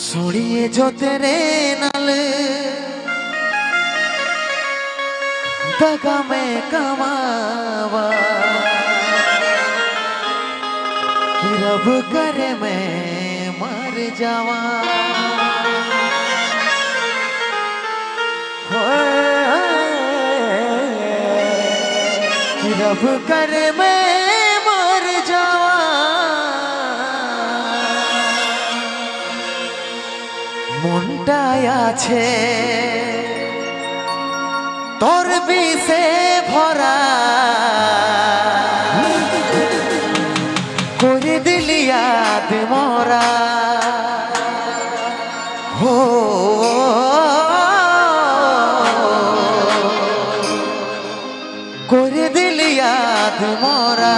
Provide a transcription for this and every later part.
सुनिए जो तेरे नाल दगा में कमावा कि रब करे मैं मर जावा कि रब करे मैं मर जावा मुंडाया छे तोर বিষে ভরা করে দিলি याद मोरा हो করে দিলি याद मोरा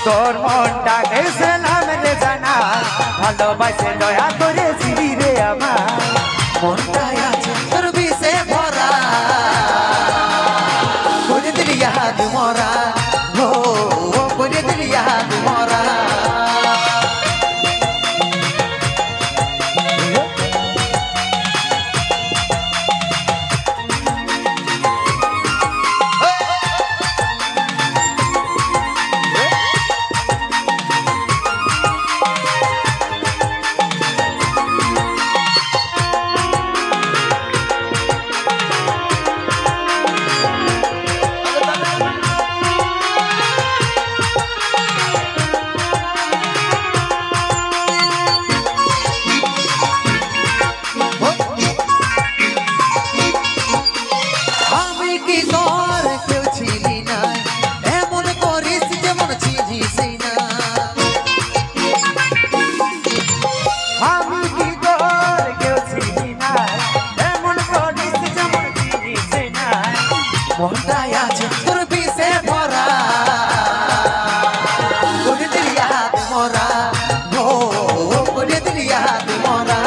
তোর মনটাকে সালাম রে জানা ভালোবাসে দয়া করে ছিলি রে আমার মনটাই আছে তোর বিষে ভরা করে দিলি याद मोरा हो করে দিলি याद मोरा मोहताया चंद्र भी से भरा कोई दिल याद मोरा हो कोई दिल याद मोरा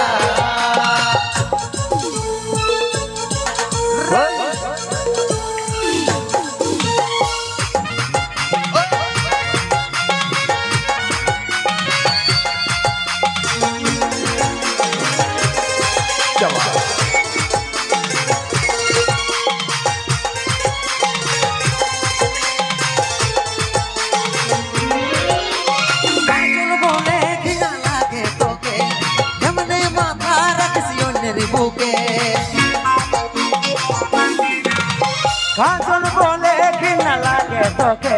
काजल बोले कि न लागे तोके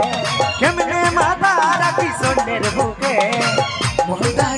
केमने माता राखी सोनेर बुके मोहदा